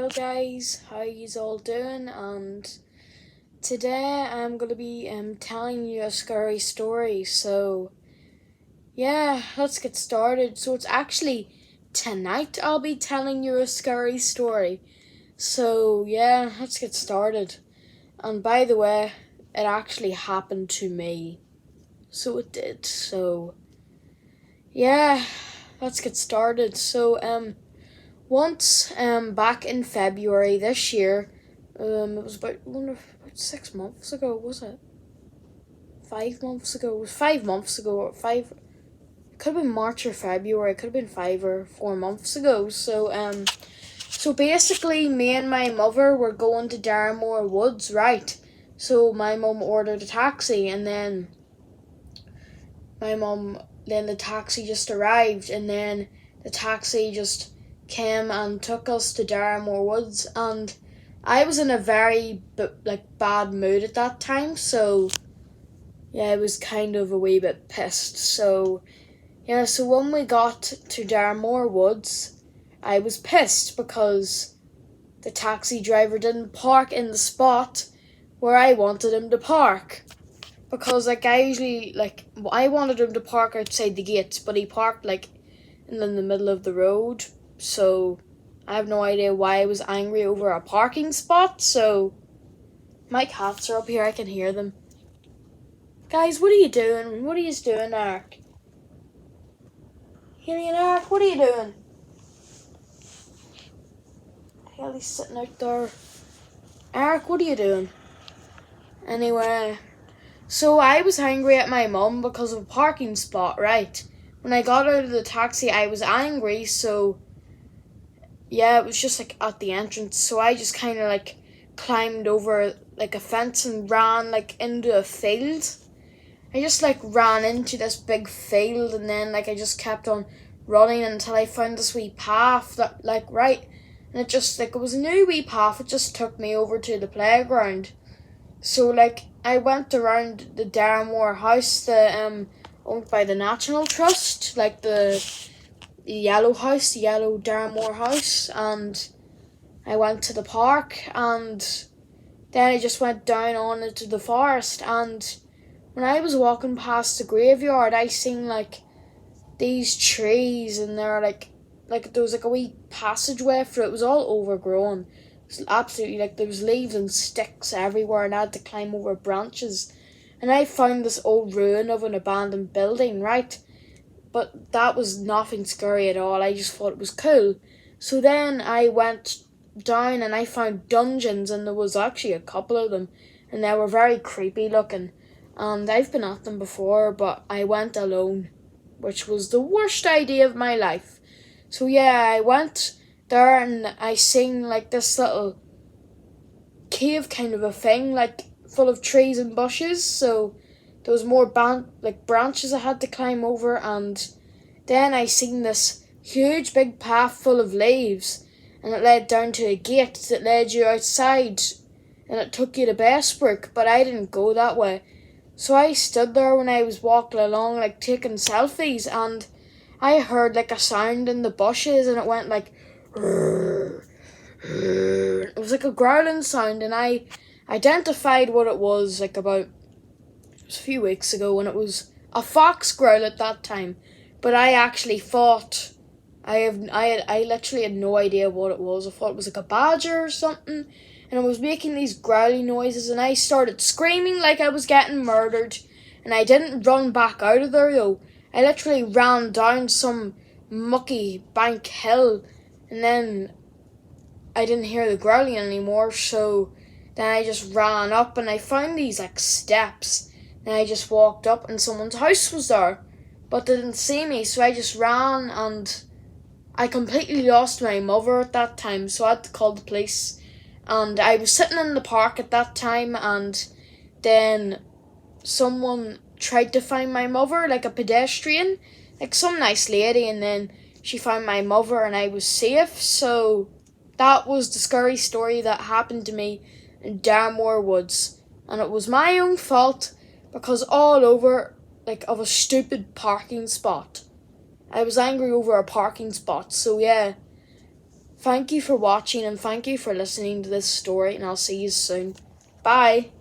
Hello guys, how yous all doing? And today I'm gonna be telling you a scary story. So yeah, let's get started. So it's actually tonight I'll be telling you a scary story. So yeah, let's get started. And by the way, it actually happened to me. So it did. So yeah, let's get started. So once back in February this year, it was about 6 months ago, was it? 5 months ago. It was 5 months ago, or five. It could have been March or February. It could have been 5 or 4 months ago. So basically, me and my mother were going to Darramore Woods, right? So my mum ordered a taxi, and then the taxi just arrived, and then the taxi just came and took us to Darramore Woods, and I was in a very bad mood at that time, so yeah, I was kind of a wee bit pissed. So yeah, so when we got to Darramore Woods, I was pissed because the taxi driver didn't park in the spot where I wanted him to park. Because I wanted him to park outside the gates, but he parked in the middle of the road. So I have no idea why I was angry over a parking spot. So my cats are up here, I can hear them. Guys, what are you doing? What are you doing, Eric? Haley and Eric, what are you doing? Haley's sitting out there. Eric, what are you doing? Anyway, so I was angry at my mum because of a parking spot, right? When I got out of the taxi, I was angry, so yeah, it was just at the entrance. So I just kind of climbed over a fence and ran into a field. I just ran into this big field, and then I just kept on running until I found this wee path that right, and it just it was a new wee path. It just took me over to the playground. So I went around the Darramore House, the owned by the National Trust, the yellow house, the yellow Darramore House, and I went to the park, and then I just went down on into the forest. And when I was walking past the graveyard, I seen these trees, and they're there was a wee passageway for it. It was all overgrown. It was absolutely there was leaves and sticks everywhere, and I had to climb over branches. And I found this old ruin of an abandoned building, right? But that was nothing scary at all. I just thought it was cool. So then I went down and I found dungeons, and there was actually a couple of them, and they were very creepy looking. And I've been at them before, but I went alone, which was the worst idea of my life. So yeah, I went there and I seen this little cave kind of a thing, full of trees and bushes. So there was more branches I had to climb over, and then I seen this huge big path full of leaves, and it led down to a gate that led you outside, and it took you to Bestbrook, but I didn't go that way. So I stood there when I was walking along, taking selfies, and I heard a sound in the bushes, and it went it was a growling sound, and I identified what it was it was a few weeks ago, and it was a fox growl at that time. But I actually thought I literally had no idea what it was. I thought it was a badger or something, and it was making these growly noises, and I started screaming like I was getting murdered. And I didn't run back out of there though. I literally ran down some mucky bank hill, and then I didn't hear the growling anymore, so then I just ran up and I found these steps, and I just walked up and someone's house was there, but they didn't see me, so I just ran, and I completely lost my mother at that time, so I had to call the police. And I was sitting in the park at that time, and then someone tried to find my mother, a pedestrian, some nice lady, and then she found my mother and I was safe. So that was the scary story that happened to me in Darramore Woods, and it was my own fault because all over of a stupid parking spot. I was angry over a parking spot. So yeah, Thank you for watching and thank you for listening to this story, and I'll see you soon. Bye.